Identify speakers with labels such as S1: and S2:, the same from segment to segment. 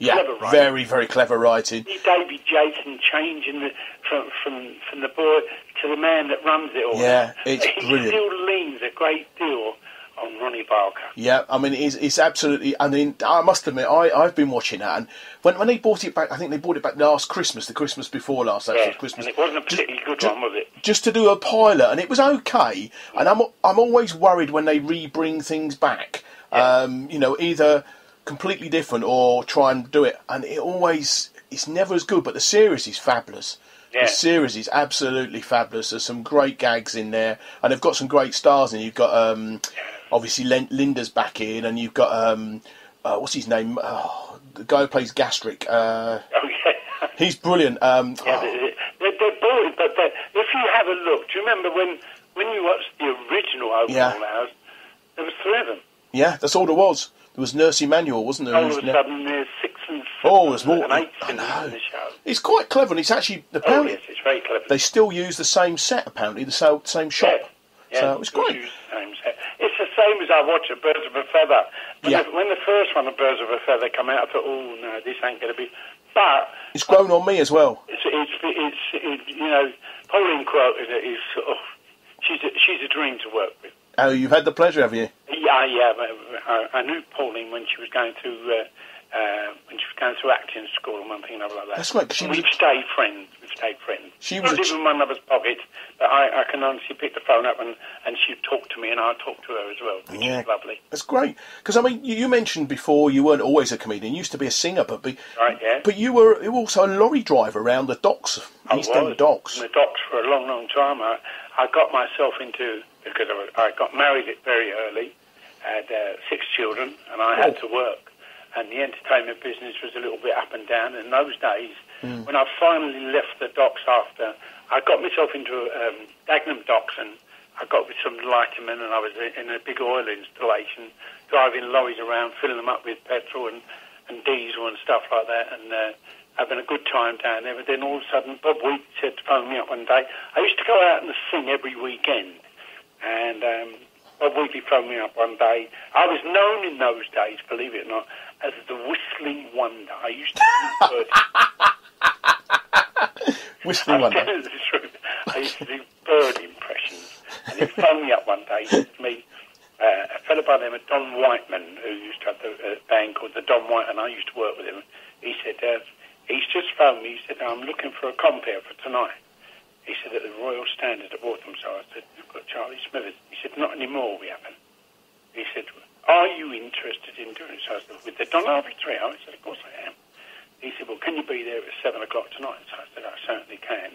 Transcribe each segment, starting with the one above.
S1: Yeah,
S2: clever writing.
S1: very, very clever writing.
S2: David Jason changing from the boy to the man that runs it all.
S1: Yeah, it's
S2: he
S1: brilliant.
S2: still leans a great deal on Ronnie Barker.
S1: Yeah, I mean, it's absolutely... I mean, I must admit, I've been watching that, and when they bought it back, I think they bought it back last Christmas, the Christmas before last, actually, Christmas.
S2: And it wasn't a particularly good one, was it?
S1: Just to do a pilot, and it was okay, and I'm always worried when they re-bring things back, you know, either completely different or try and do it, and it's never as good, but the series is fabulous. Yeah. The series is absolutely fabulous. There's some great gags in there, and they've got some great stars in. You've got obviously Linda's back in, and you've got what's his name? The guy who plays Gastric. He's brilliant.
S2: They're boring, but if you have a look, do you remember when you watched the original Overall Hours? There was 3 of them.
S1: Yeah, that's all there was. There was Nurse Emmanuel, wasn't there?
S2: All of a sudden, there's 6 and 7
S1: there's more.
S2: and 8 in the show.
S1: It's quite clever, and it's actually... Apparently,
S2: yes, it's very clever.
S1: They still use the same set, apparently, the same shot.
S2: Yeah,
S1: so it was great.
S2: Use the same set. It's the same as I watch a Birds of a Feather. When the first one of Birds of a Feather came out, I thought, oh, no, this ain't going to be... But...
S1: It's grown on me as well.
S2: It's you know, Pauline Quote is sort of... She's a dream to work with.
S1: Oh, you've had the pleasure, have you?
S2: Yeah. I knew Pauline when she was going through acting school and one thing and another like that.
S1: That's right.
S2: We've stayed friends. She was not in one another's pockets, but I can honestly pick the phone up and she'd talk to me and I'd talk to her as well, which is lovely.
S1: That's great. Because, I mean, you mentioned before you weren't always a comedian. You used to be a singer, but you were also a lorry driver around the docks, East End docks.
S2: On the docks for a long, long time. I got myself into... Because I got married very early, had 6 children, and I had to work. And the entertainment business was a little bit up and down. In those days, when I finally left the docks after, I got myself into Dagenham docks, and I got with some lightermen, and I was in a big oil installation, driving lorries around, filling them up with petrol and diesel and stuff like that, and having a good time down there. But then all of a sudden, Bob Wheat said to phone me up one day. I used to go out and sing every weekend. And Bob Wheatley phoned me up one day. I was known in those days, believe it or not, as the Whistling Wonder. I used to do bird.
S1: Whistling Wonder.
S2: I used to do bird impressions. And he phoned me up one day. He said to me, a fellow by the name of Don Whiteman, who used to have a band called the Don White, and I used to work with him. He said, he's just phoned me. He said, I'm looking for a compere for tonight. He said, at the Royal Standard at Walthamstow. I said, you've got Charlie Smithers. He said, not anymore, we haven't. He said, are you interested in doing so? I said, with the Don Harvey Trio? I said, of course I am. He said, well, can you be there at 7 o'clock tonight? So I said, I certainly can.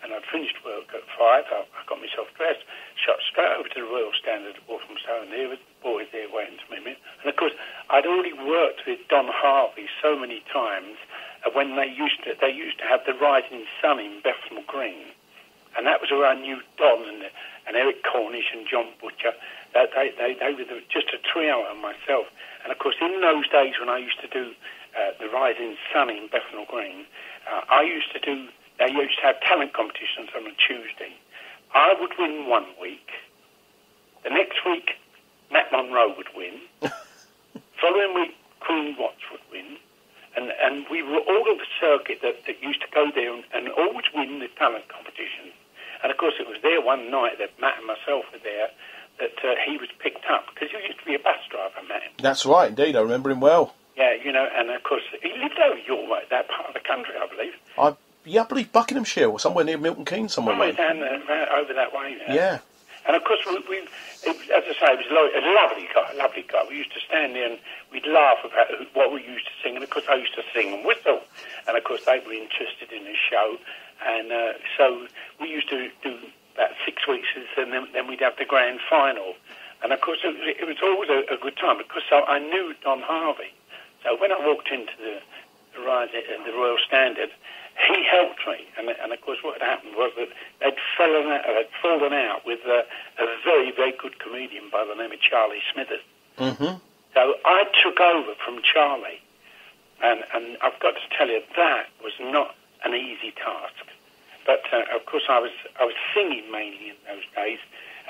S2: And I'd finished work at 5. I got myself dressed, shot straight over to the Royal Standard at Walthamstow, and there was the boys there waiting to meet me. And, of course, I'd already worked with Don Harvey so many times when they used to have the Rising Sun in Bethnal Green. And that was where I knew Don and Eric Cornish and John Butcher. They were just a trio and myself. And, of course, in those days when I used to do the Rising Sun in Bethnal Green, they used to have talent competitions on a Tuesday. I would win one week. The next week, Matt Monroe would win. Following week, Queen Watts would win. And we were all of the circuit that used to go there and always win the talent competitions. And, of course, it was there one night that Matt and myself were there that he was picked up. Because he used to be a bus driver, Matt.
S1: That's right, indeed. I remember him well.
S2: Yeah, you know, and, of course, he lived over your way, that part of the country, I believe.
S1: I believe Buckinghamshire or somewhere near Milton Keynes somewhere.
S2: Down there, over that way.
S1: Yeah.
S2: And, of course, as I say, it was a lovely guy. We used to stand there and we'd laugh about what we used to sing. And, of course, I used to sing and whistle. And, of course, they were interested in the show. And so we used to do about 6 weeks, and then we'd have the grand final. And, of course, it was always a good time because I knew Don Harvey. So when I walked into the Royal Standard, he helped me. And of course, what had happened was that they'd fallen out with a very, very good comedian by the name of Charlie Smithers. Mm-hmm. So I took over from Charlie. And I've got to tell you, that was not an easy task. But, of course, I was singing mainly in those days.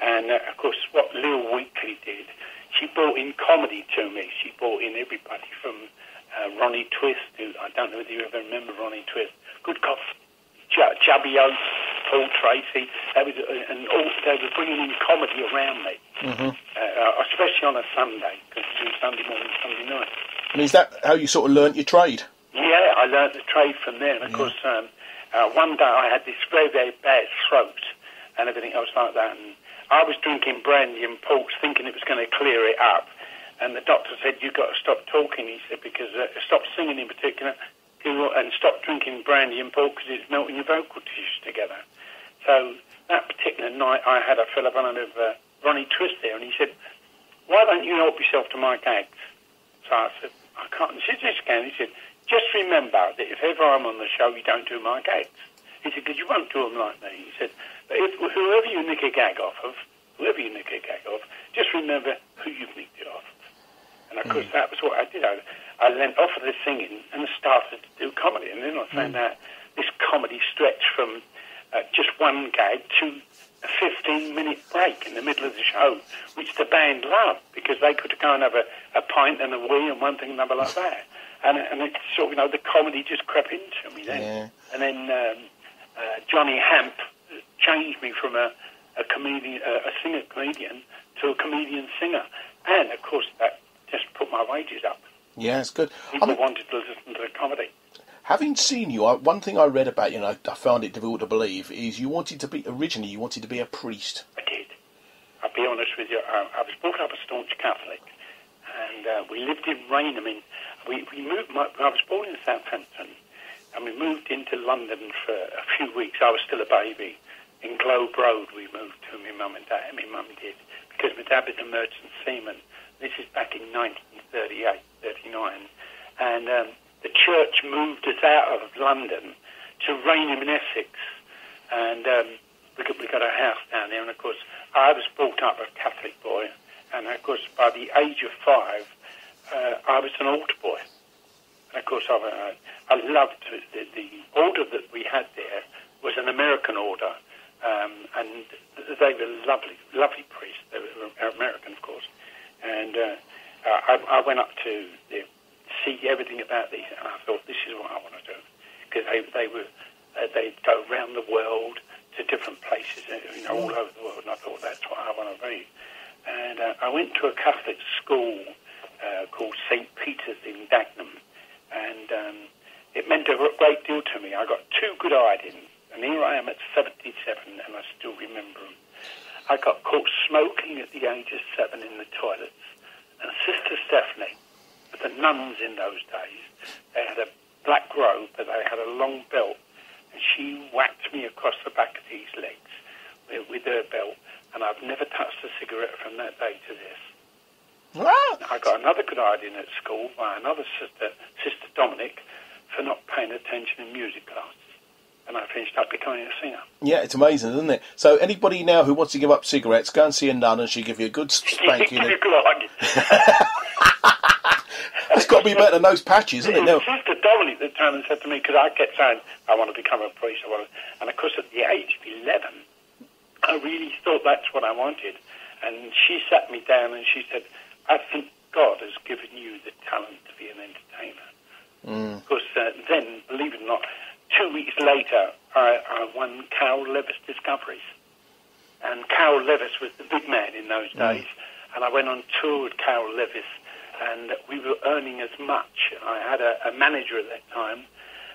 S2: And, of course, what Lil Wheatley did, she brought in comedy to me. She brought in everybody from Ronnie Twist, who I don't know whether you ever remember Ronnie Twist. Good cough. Chubby Oates, Paul Tracy. They were bringing in comedy around me, especially on a Sunday, because it was Sunday morning, Sunday night.
S1: And is that how you sort of learnt your trade?
S2: Yeah, I learnt the trade from there. And of course, one day I had this very, very bad throat and everything else like that. And I was drinking brandy and ports thinking it was going to clear it up. And the doctor said, you've got to stop talking, he said, because stop singing in particular, and stop drinking brandy and port because it's melting your vocal tissues together. So that particular night I had a fellow by the name of Ronnie Twist there, and he said, why don't you help yourself to my gags? So I said, I can't. He said, yes, you can. He said, just remember that if ever I'm on the show, you don't do my gags. He said, because you won't do them like me. He said, but if whoever you nick a gag off of, just remember who you've nicked it off of. And of course, that was what I did. I went off of the singing and started to do comedy. And then I found out this comedy stretched from just one gag to a 15-minute break in the middle of the show, which the band loved because they could go and have a pint and a wee and one thing and another like that. And it sort of, the comedy just crept into me then. Yeah. And then Johnny Hamp changed me from a singer-comedian to a comedian-singer. And, of course, that just put my wages up.
S1: Yeah, it's good.
S2: People wanted to listen to the comedy.
S1: Having seen you, one thing I read about you, and I found it difficult to believe, is originally you wanted to be a priest.
S2: I did. I'll be honest with you. I was brought up a staunch Catholic, and we lived in Rainham. We moved. I was born in Southampton, and we moved into London for a few weeks. I was still a baby. In Globe Road, we moved to my mum and dad. My mum did, because my dad was a merchant seaman. This is back in 1938, 39, and the church moved us out of London to Rainham in Essex, and we got a house down there. And of course, I was brought up a Catholic boy, and of course, by the age of 5, I was an altar boy. And of course, I loved the order that we had there was an American order, and they were lovely priests. They were American, of course, and I went up to see everything about these, and I thought, this is what I want to do, because they'd go around the world to different places, all over the world, and I thought, that's what I want to be. And I went to a Catholic school called St. Peter's in Dagenham, and it meant a great deal to me. I got 2 good idings, and here I am at 77, and I still remember them. I got caught smoking at the age of 7 in the toilets, and Sister Stephanie, the nuns in those days, they had a black robe, but they had a long belt, and she whacked me across the back of these legs with her belt, and I've never touched a cigarette from that day to this.
S1: What?
S2: I got another good idea at school by another sister, Sister Dominic, for not paying attention in music classes, and I finished up becoming a singer.
S1: Yeah, it's amazing, isn't it? So anybody now who wants to give up cigarettes, go and see a nun, and she'll give you a good spanking.
S2: Give you a good idea.
S1: It's got to be better than those patches, isn't it? No.
S2: Sister Dominic that turned and said to me, because I kept saying, I want to become a priest, and of course at the age of 11, I really thought that's what I wanted. And she sat me down and she said, I think God has given you the talent to be an entertainer. Of course, then, believe it or not, 2 weeks later, I won Carol Levis Discoveries. And Carol Levis was the big man in those days. And I went on tour with Carol Levis, and we were earning as much. I had a manager at that time,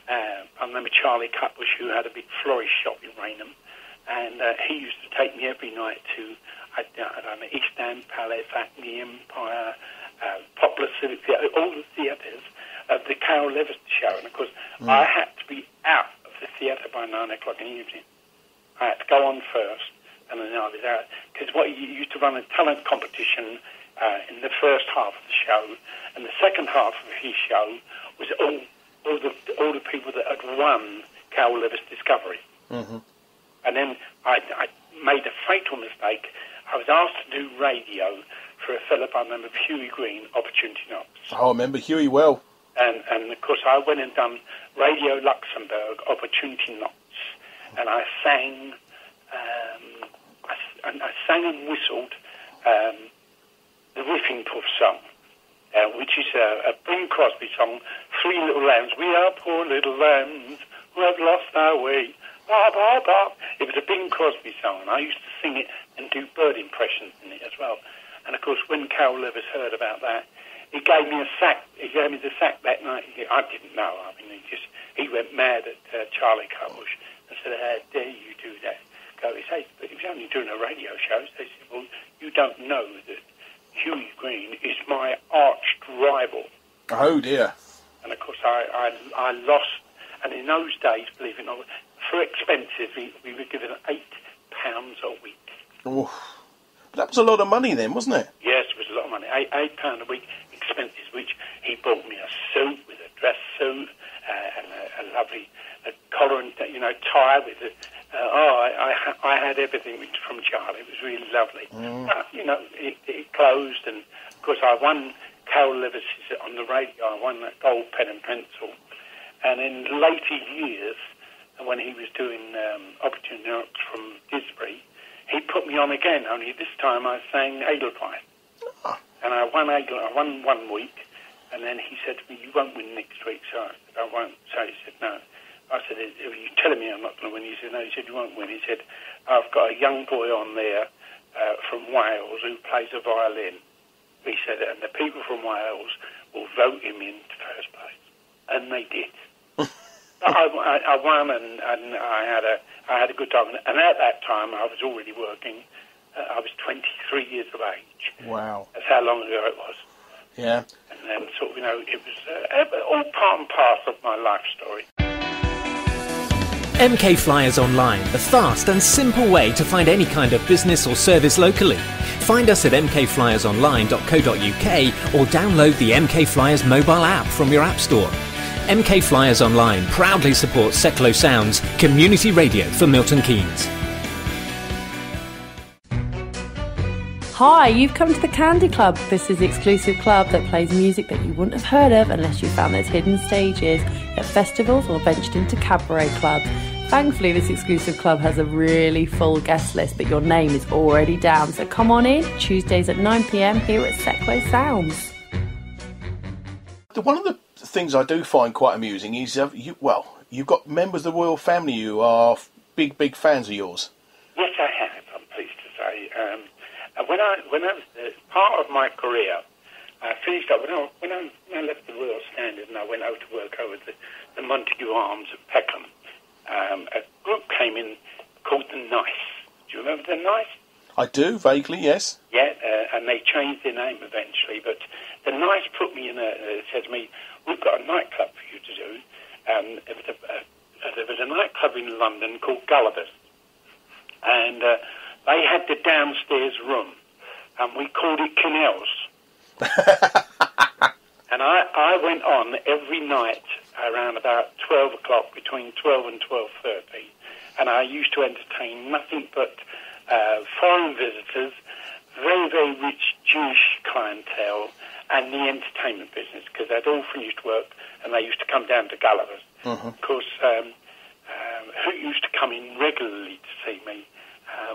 S2: I remember Charlie Cutbush, who had a big florist shop in Rainham, and he used to take me every night to, I don't know, East End Palace, Acme Empire, Poplar Civic Theatre, all the theatres of the Carol Levis show. And of course, I had to be out of the theatre by 9 o'clock in the evening. I had to go on first, and then I was out. Because what you used to run a talent competition in the first half of the show, and the second half of his show was all the people that had won Carol Levis Discovery. Mm-hmm. And then I made a fatal mistake. I was asked to do radio for a fellow by the name of Huey Green, Opportunity Knocks.
S1: Oh, I remember Huey well.
S2: And of course, I went and done Radio Luxembourg, Opportunity Knocks, and I sang, I sang and whistled the Riffing Puff song. which is a Bing Crosby song, Three Little Lambs. We are poor little lambs who have lost our way. Bah, bah, bah. It was a Bing Crosby song, and I used to sing it and do bird impressions in it as well. And, of course, when Carol Lewis heard about that, he gave me a sack. He gave me the sack that night. I didn't know. I mean, he went mad at Charlie Cutbush and said, "How dare you do that?" He said, "But he was only doing a radio show." So they said, "Well, you don't know that Huey Green is my arch rival."
S1: Oh, dear.
S2: And, of course, I lost. And in those days, believe it or not, for expenses, we were given £8 a week.
S1: Oh. That was a lot of money then, wasn't it?
S2: Yes, it was a lot of money. £8 a week expenses, which he bought me a suit with a dress suit and a lovely collar and tie with it. I had everything from Charlie. It was really lovely. It closed, and of course I won Carol Lewis on the radio. I won that gold pen and pencil, and in later years, when he was doing Opportunity from Disbury, he put me on again, only this time I sang Edelweiss. Oh. And I won 1 week, and then he said to me, "You won't win next week." So I said, "I won't." So he said, "No." I said, "Are you telling me I'm not going to win?" He said, "No." He said, "You won't win." He said, "I've got a young boy on there from Wales who plays a violin." He said, "And the people from Wales will vote him into first place." And they did. I won, and I had a good time. And at that time, I was already working. I was 23 years of age.
S1: Wow.
S2: That's how long ago it was.
S1: Yeah.
S2: And then, it was all part and parcel of my life story.
S3: MK Flyers Online, the fast and simple way to find any kind of business or service locally. Find us at mkflyersonline.co.uk or download the MK Flyers mobile app from your app store. MK Flyers Online proudly supports Seclo Sounds, community radio for Milton Keynes.
S4: Hi, you've come to the Candy Club. This is the exclusive club that plays music that you wouldn't have heard of unless you found those hidden stages at festivals or ventured into cabaret clubs. Thankfully, this exclusive club has a really full guest list, but your name is already down. So come on in, Tuesdays at 9 p.m. here at Seclo Sounds.
S1: One of the things I do find quite amusing is you've got members of the royal family who are big fans of yours.
S2: Yes, I have. I'm pleased to say. When I was part of my career, I finished up when I left the Royal Standard and I went over to work over the Montague Arms at Peckham. A group came in called the Nice. Do you remember the Nice?
S1: I do, vaguely, yes.
S2: Yeah, and they changed their name eventually. But the Nice put me in said to me, "We've got a nightclub for you to do." There was a nightclub in London called Gulliver's. And they had the downstairs room, and we called it Canals. And I went on every night around about 12 o'clock, between 12 and 12:30, and I used to entertain nothing but foreign visitors, very, very rich Jewish clientele, and the entertainment business, because they'd all finished work, and they used to come down to Gulliver's. Mm-hmm. Of course, who used to come in regularly to see me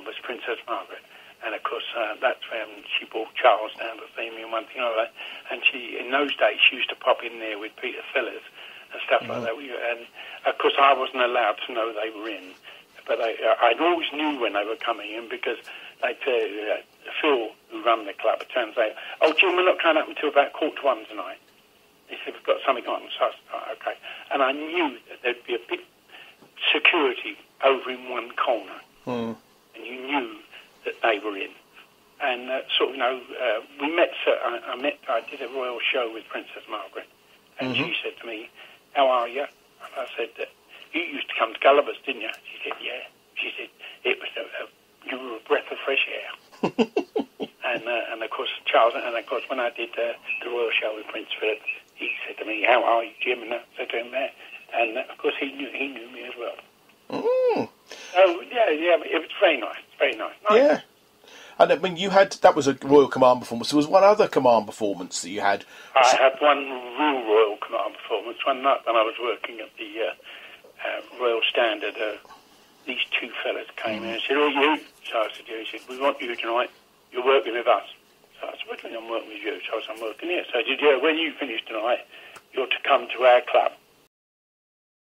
S2: was Princess Margaret. And, of course, that's when she brought Charles down to see me and one thing or other. And in those days, she used to pop in there with Peter Sellers and stuff like that. And, of course, I wasn't allowed to know they were in. But I always knew when they were coming in because they'd Phil, who run the club, would turn and say, "Oh, Jim, we're not coming up until about 1:45 tonight." He said, "We've got something on." So I said, "Oh, okay." And I knew that there'd be a big security over in one corner. Mm. And you knew that they were in. And we met, I did a royal show with Princess Margaret, and she said to me, "How are you?" And I said, "You used to come to Gulliver's, didn't you?" She said, "Yeah." She said, "It was you were a breath of fresh air." and of course, Charles, and of course, when I did the royal show with Prince Philip, he said to me, "How are you, Jim?" And I said to him there, and of course, he knew me as well. Mm. Oh yeah, it was very nice, very nice.
S1: Yeah. And I mean, that was a Royal Command performance. There was one other Command performance that you had.
S2: I had one real Royal Command performance one night when I was working at the Royal Standard. These two fellas came in and said, "Oh, you?" So I said, "Yeah." He said, "We want you tonight. You're working with us." So So I said, what do you mean I'm working with you? So I said, I'm working here. So he said, yeah, when you finish tonight, you're to come to our club.